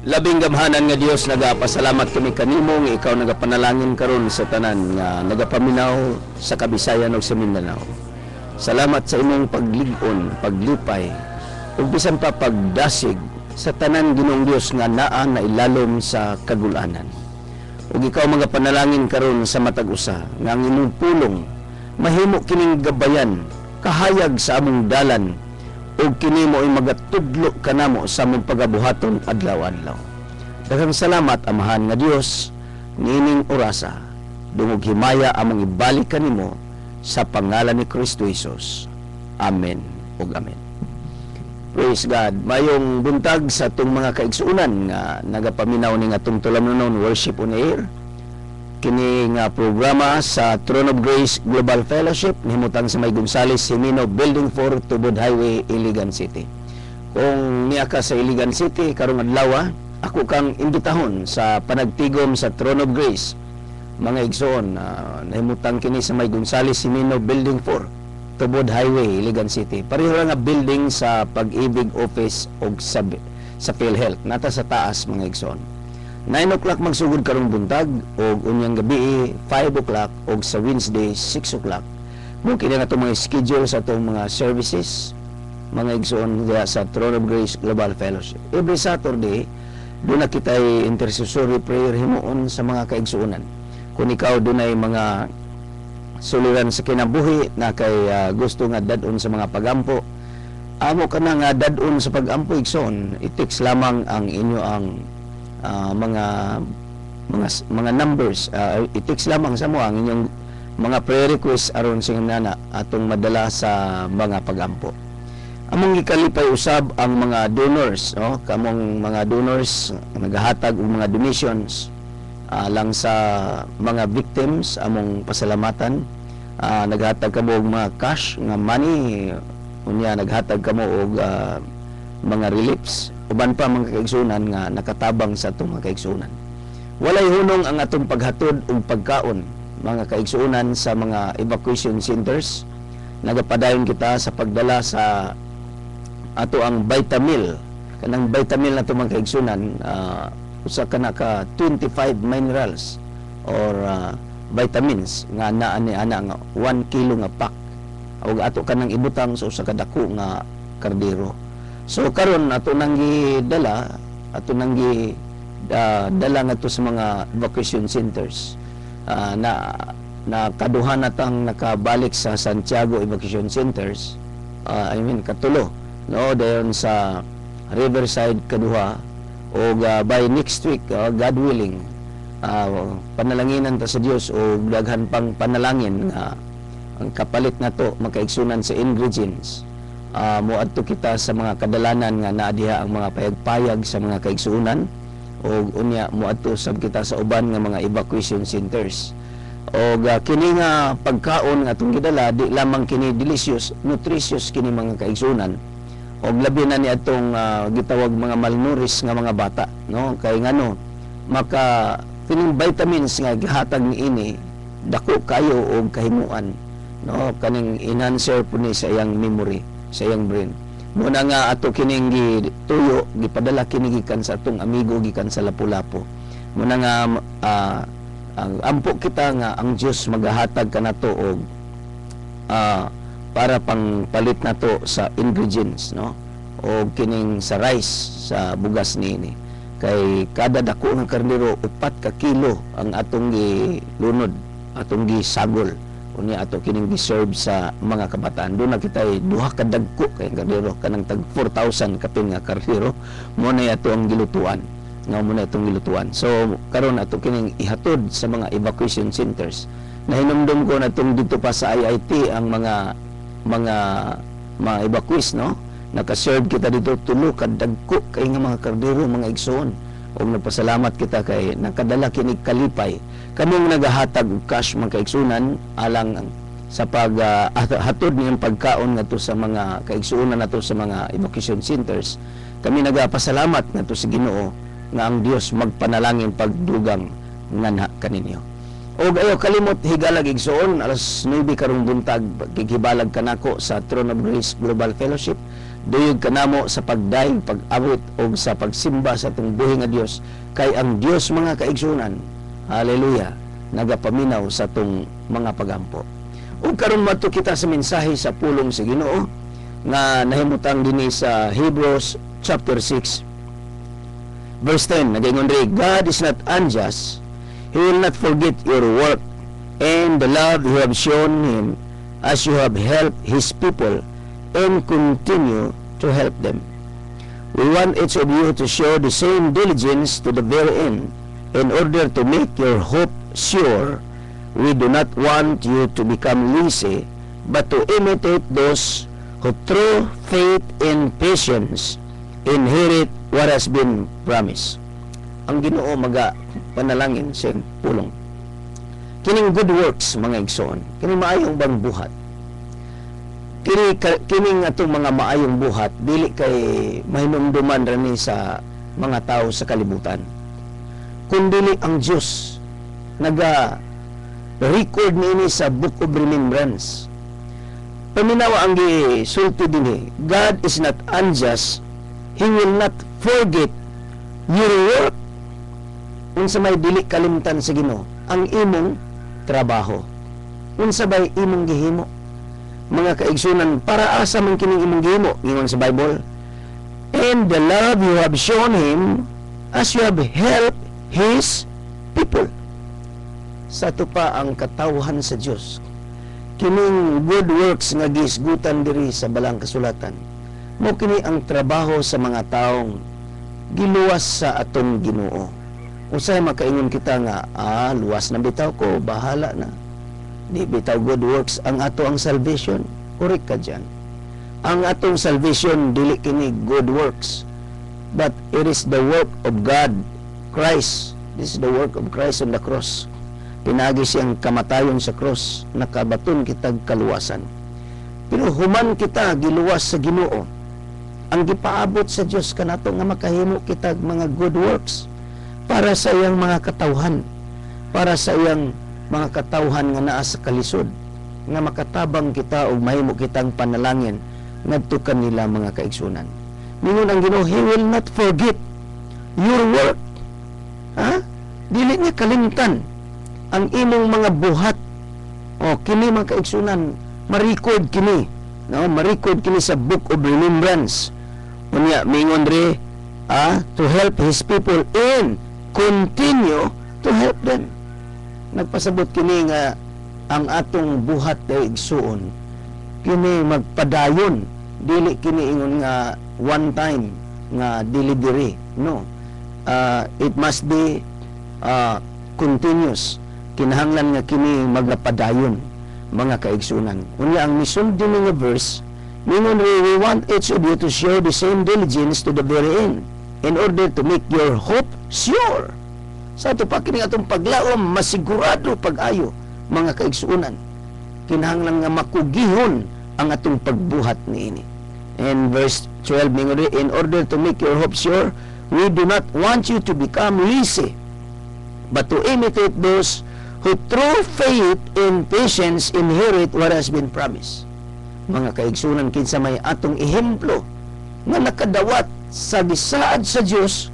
Labing gamhanan nga Dios, nagapasalamat kami kanimo nga ikaw nagapanalangin karon sa tanan nga nagapaminaw sa Kabisayan ug sa Mindanao. Salamat sa imong paglig-on, paglipay ug bisan pa pagdasig sa tanan Ginoong Dios nga naa na ilalom sa kagulanan. Ug ikaw magapanalangin karon sa matag usa nga ang imong pulong mahimo kining gabayan kahayag sa among dalan ug kini mo ay magatudlo kanamo sa among pagabuhaton adlaw-adlaw. Daghang salamat amahan nga Dios, nining orasa dungog himaya among ibalik kanimo sa pangalan ni Kristo Jesus. Amen ug amen. Praise God. Mayong buntag sa atong mga kaigsuunan nga nagapaminaw ning atong tulamnon Worship on Air. Kini nga programa sa Throne of Grace Global Fellowship nihimutang sa May Gonzales Simino Building 4 Tubod Highway, Iligan City. Kung niya ka sa Iligan City karong adlaw, ako kang imbitahon sa panagtigom sa Throne of Grace. Mga igsoon, nahimutang kini sa May Gonzales Simino Building 4 Tubod Highway, Iligan City. Pareho nga building sa Pag-ibig Office o sa PhilHealth. Nata sa taas mga igsoon. 9 o'clock magsugod karong buntag o unyang gabi 5 o'clock o sa Wednesday 6 o'clock. Mungkin na itong mga schedule sa itong mga services, mga igsoon sa Throne of Grace Global Fellowship. Every Saturday, doon na kita'y intercessory prayer himuon sa mga kaigsuunan. Kung ikaw doon ay mga suliran sa kinabuhi na kay gusto nga dadon sa mga pagampo, amo ka na nga dadon sa pagampo igsoon, it-text lamang ang inyo ang mga numbers, i-text lamang sa mo ang inyong mga prayer request aron sa nana atong madala sa mga pagampo. Among gikalipay usab ang mga donors, no? Kamong mga donors nagahatag og mga donations lang sa mga victims, among pasalamatan. Naghatag kamo og mga cash nga money, unya naghatag kamo og mga reliefs, uban pa mga kaigsunan nga nakatabang sa atong mga kaigsunan. Walay hunong ang atong paghatod og pagkaon mga kaigsunan sa mga evacuation centers. Nagapadayon kita sa pagdala sa ato ang Vitamil. Kanang Vitamil na ito mga kaigsunan, usa ka na ka 25 minerals or vitamins nga naa ni ana nga 1 kilo nga pack. Og ato kanang ibutang sa usa ka dako nga kardero. So karon ato nang gidala, ato nang dala nga to sa mga evacuation centers. Na kaduhan natang nakabalik sa Santiago Evacuation Centers. Katulo, no, dayon sa Riverside kaduha o by next week, God willing, panalanginan ta sa Dios o daghan pang panalangin nga ang kapalit nato makaigsunan sa ingredients. Muadto kita sa mga kadalanan nga naa diha ang mga payag-payag sa mga kaigsuunan o unya muadto sab kita sa uban nga mga evacuation centers. O kini nga pagkaon nga atong gidala di lamang kini delicious, nutritious kini mga kaigsuunan. O labi na ni atong gitawag mga malnourished nga mga bata, no? Kay ngano maka kining vitamins nga gihatag niini dako kayo og kahimuan, no? Kaning enhancer po ni sa iyang memory, sa iyang brain. Muna nga ato kining gituyo, gipadala kini gikan sa atong amigo gikan sa Lapu-Lapu. Muna nga ang ampo kita nga ang Dios magahatag kanato og para pang palit nato sa ingredients, no? O kining sa rice sa bugas niini. Kay kada dako nga kardero 4 ka kilo ang atong gilunod, atong gisagol. Unya ato kining giserve sa mga kabataan. Doon na kita duha ka dagko kay kardero kanang tag 4,000 kapin nga kardero mo na ato ang gilutuan. Nga mo na itong gilutuan. So karon ato kining ihatod sa mga evacuation centers. Nahinumdum ko na itong dito pa sa IIT ang mga evacuees, no? Nakaserve kita dito tulo ka dagko kay nga mga kardero, mga igsoon. O nagpasalamat kita kay nakadala kini kalipay. Kamong nagahatag og cash mga kaigsunan alang sa paghatod niyang pagkaon ngadto sa mga kaigsuonan nato sa mga evacuation centers. Kami nagapasalamat ngadto sa Ginoo nga ang Dios magpanalangin pagdugang nganha kaninyo. Og ayo kalimot higalag igsoon alas 9 karong buntag gigibalag kanako sa Throne of Grace Global Fellowship. duyog kanamo sa pagdaing pag-abot o sa pagsimba sa atong buhi nga Dios, kay ang Dios mga kaigsunan, hallelujah, nagapaminaw sa atong mga pagampo. Ug karon madto kita sa mensahe sa pulong sa Ginoo nga nahimutang dinhi sa Hebrews chapter 6 verse 10. Nagaingon ri, God is not unjust, He will not forget your work and the love you have shown Him as you have helped His people and continue to help them. We want each of you to show the same diligence to the very end in order to make your hope sure. We do not want you to become lazy, but to imitate those who through faith and patience inherit what has been promised. Ang Ginoo maga panalangin sa pulong. Kining good works mga igsoon, kining maayong bang buhat. Kining atong mga maayong buhat dili kay mahinumduman rani sa mga tao sa kalibutan. Kundi ang Dios naga record niini sa Book of Remembrance. Paminawa ang gisulti dinhi, God is not unjust, He will not forget your work. Unsa may dili kalimtan sa Ginoo ang imong trabaho. Unsa bay imong gihimo? Mga kaigsunan, para asa man kining imong gihimo ingon sa Bible? And the love you have shown Him as you have helped His people. Sa ito pa ang katawhan sa Dios. Kining good works nga gisgutan diri sa balang kasulatan, mo kini ang trabaho sa mga taong giluwas sa atong Ginoo. Usay makaingon kita nga, luwas na bitaw ko, bahala na. Di bitaw good works ang ato ang salvation. Correct ka dyan. Ang atong salvation, dili kini good works. But it is the work of God, Christ. This is the work of Christ on the cross. Pinagi siyang kamatayon sa cross, nakabaton kitag kaluwasan. Pero human kita giluwas sa Ginoo, ang gipaabot sa Dios kanato nga makahimo kitag mga good works para sa iyang mga katawhan, para sa iyang mga katawhan nga naa sa kalisod, nga makatabang kita o mahimo kitang panalangin ngadto kanila mga kaigsunan. Mingon ang Ginoo, He will not forget your work. Dili niya kalimtan ang imong mga buhat. O kini mga kaigsunan, ma-record kini, no? Ma-record kini sa Book of Remembrance. Unya mingon ri, to help His people and continue to help them. Nagpasabot kini nga ang atong buhat ay igsuon kini magpadayon, dili kini ingon nga one time nga delivery, no. It must be continuous. Kinahanglan nga kini magapadayon mga kaigsunan. Unya ang misundin nga verse mingon, we want each of you to show the same diligence to the very end in order to make your hope sure. Sa ito pa kini atong paglaom masigurado pag-ayo mga kaigsunan. Kinahanglan nga makugihon ang atong pagbuhat niini. And verse 12 mingon, in order to make your hope sure, we do not want you to become lazy, but to imitate those who through faith and patience inherit what has been promised. Mga kaigsunan, kinsa may atong ehemplo nga nakadawat sa gisaad sa Dios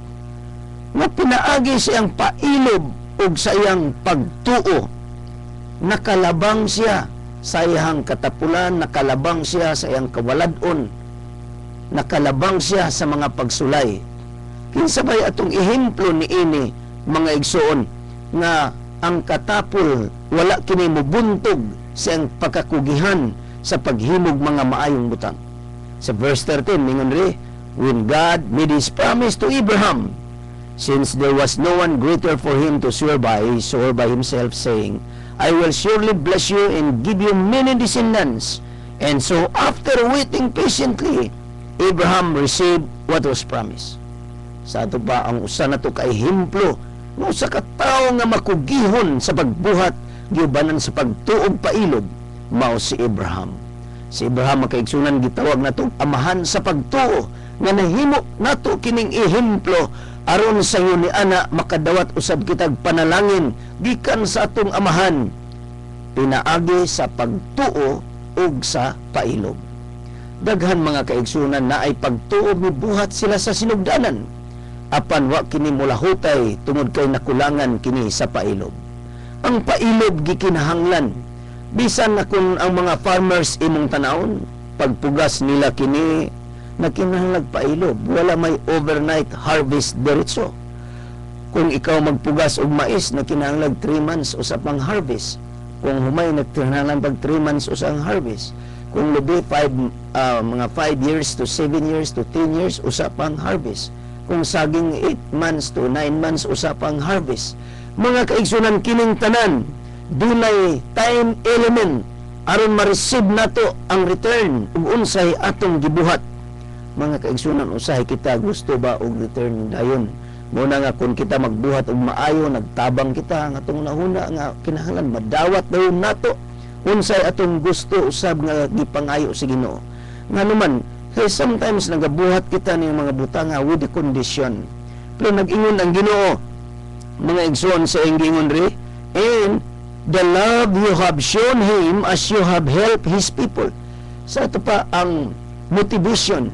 nga pinaagi siyang pailob ug sa iyang pagtuo. Nakalabang siya sa iyang katapulan, nakalabang siya sa iyang kawalad-on, nakalabang siya sa mga pagsulay. Kinsa bay atong ehemplo niini mga igsoon nga ang katapol wala kini mobuntog sa iyang pagkakugihan sa paghimog mga maayong butang. Sa verse 13 mingon ri, when God made His promise to Abraham, since there was no one greater for him to swear by, he swore by himself, saying, I will surely bless you and give you many descendants. And so after waiting patiently, Abraham received what was promised. Sa ato ba ang usa na to kay himplo no sa katawo nga makugihon sa pagbuhat giubanan sa pagtuog pailog mao si Abraham. Si Abraham makaigsunan gitawag natong amahan sa pagtuo nga nahimo nato kining ehemplo aron sa iyo ni ana makadawat usab kitag panalangin gikan sa atong amahan pinaagi sa pagtuo ug sa pailog. Daghan mga kaigsunan na ay pagtuo mibuhat sila sa sinugdanan. Apan wa kini mulahutay tungod kay nakulangan kini sa pailob. Ang pailob gikinahanglan. Bisan na kung ang mga farmers imong tanawon, pagpugas nila kini nakinahanglag pailob. Wala may overnight harvest diretso. Kung ikaw magpugas og mais, nakinahanglag 3 months usap ang harvest. Kung humay nagtinahanglan pag 3 months usap ang harvest. Kung lubi mga 5 years to 7 years to 10 years usap ang harvest. Kung saging 8 months to 9 months usap ang harvest. Mga kaigsunan kining tanan, dunay time element aron ma-receive nato ang return ug unsay atong gibuhat. Mga kaigsunan, usahay kita gusto ba og return dayon? Muna nga kung kita magbuhat og maayo, nagtabang kita nga atong nahuna nga kinahanglan madawat dayon nato unsay atong gusto usab nga gipangayo sa Ginoo. Nga naman, kay sometimes nagabuhat kita ning mga butanga with the condition. Pero nag-ingon ang Ginoo, mga igsoon sa ingingon ri, and the love you have shown Him as you have helped His people. Sa ito pa ang motivation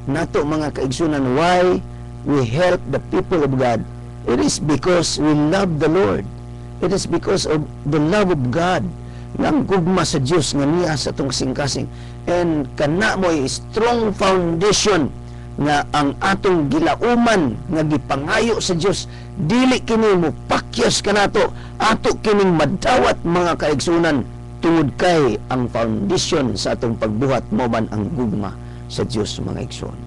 nato mga kaigsunan why we help the people of God. It is because we love the Lord. It is because of the love of God. Ang gugma sa Diyos nga niya sa itong kasing-kasing. And kana mo'y strong foundation nga ang atong gilauman nga gipangayo sa Diyos. Dili kini mo pakyas ka nato. Ato kining madawat mga kaigsunan tungod kay ang foundation sa atong pagbuhat mo man ang gugma sa Diyos mga igsoon.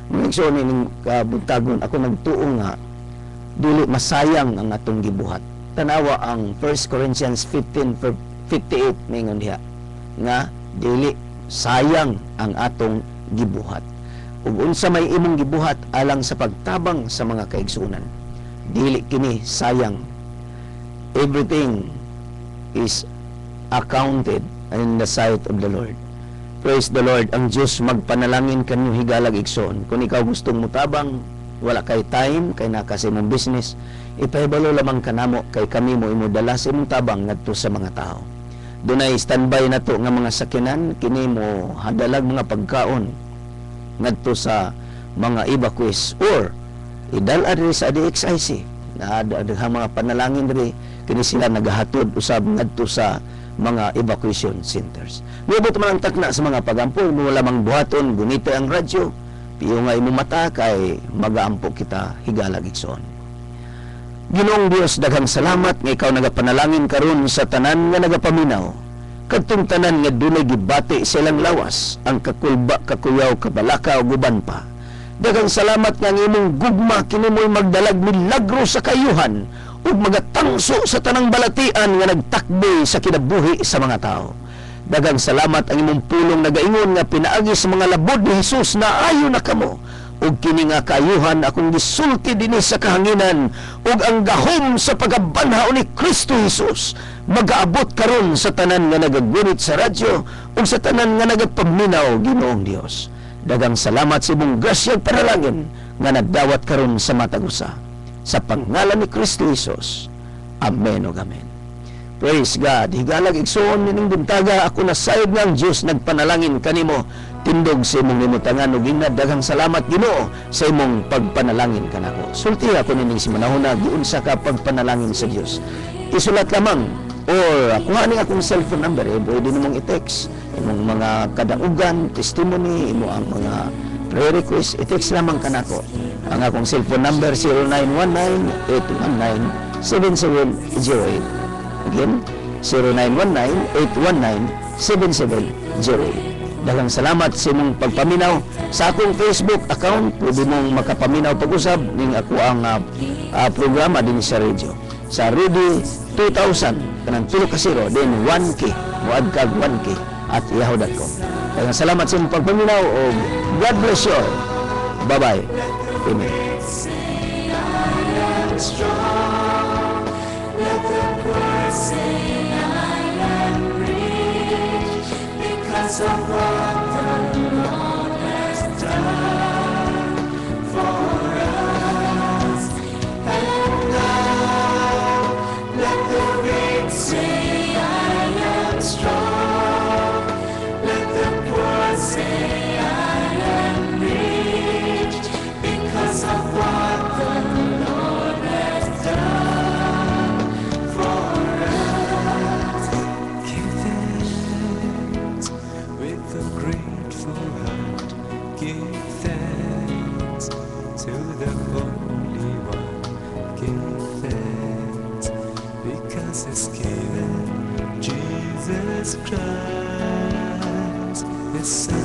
Mga igsoon, ining kabuntagon ako nagtuo nga dili masayang ang atong gibuhat. Tanawa ang 1 Corinthians 15:58 ningon diha nga dili sayang ang atong gibuhat. Ug unsa may imong gibuhat alang sa pagtabang sa mga kaigsunan, dili kini sayang. Everything is accounted in the sight of the Lord. Praise the Lord. Ang Diyos magpanalangin kanyo higalag igsoon. Kung ikaw gustong mutabang, wala kay time, kay nakas imong business, ipahibalo lamang kanamo kay kami mo imodala sa imong tabang ngadto sa mga tao. Dunay standby nato nga mga sakinan, kini mo hadalag mga pagkaon ngadto sa mga evacuees or idala diri sa DXIC. Daghang mga panalangin diri, kini sila nagahatod usab ngadto sa mga evacuation centers. Nibot man ang takna sa mga pagampo, mo lamang buhaton, gunita ang radyo, piyo nga imo mata kay magaampo kita higalag igsoon. Ginoong Dios, daghang salamat nga ikaw nagapanalangin karon sa tanan nga nagapaminaw. Kadtong tanan nga dunay gibati sa ilang lawas, ang kakulba, kakuyaw, kabalaka ug uban pa. Daghang salamat nga ang imong gugma kini mo'y magdalag milagro sa kayuhan ug magatangso sa tanang balatian nga nagtakbo sa kinabuhi sa mga tao. Daghang salamat ang imong pulong nagaingon nga pinaagi sa mga labod ni Hesus na ayo na kamo. Ug kini nga kayuhan akong gisulti dinhi sa kahanginan ug ang gahom sa pagabanhaw ni Kristo Hesus magaabot karon sa tanan nga nagagunit sa radyo ug sa tanan nga nagapaminaw Ginoong Dios. Daghang salamat sa imong grasya ug panalangin nga nagdawat karon sa matag usa. Sa pangalan ni Kristo Jesus. Amen o amen. Praise God. Higalag igsoon nining buntaga ako nasayod nga ang Diyos nagpanalangin kanimo tindog sa imong limutangan ug ingna daghang salamat Ginoo sa imong pagpanalangin kanako. Sulti ako nining si manahuna giunsa ka pagpanalangin sa Dios. Isulat lamang or kuha ni akong cellphone number pwede nimong i-text imong mga kadaugan, testimony, imo ang mga prayer request, i-text lamang kanako. Ang akong cellphone number 0919-819-7708. Again, 0919-819-7708. Daghang salamat sa imong pagpaminaw sa akong Facebook account. Pwede mong makapaminaw pag-usab ning ako ang programa din sa radio. Sa Rudy 2000 kanang 3-0 then 1K muad kag 1K at yahoo.com. Daghang salamat sa imong pagpaminaw o God bless you all. Bye-bye. Amen. Let the poor say I am rich because of what the Lord has done for us. And now let the weak say I am strong. Let the poor say Christ, the Son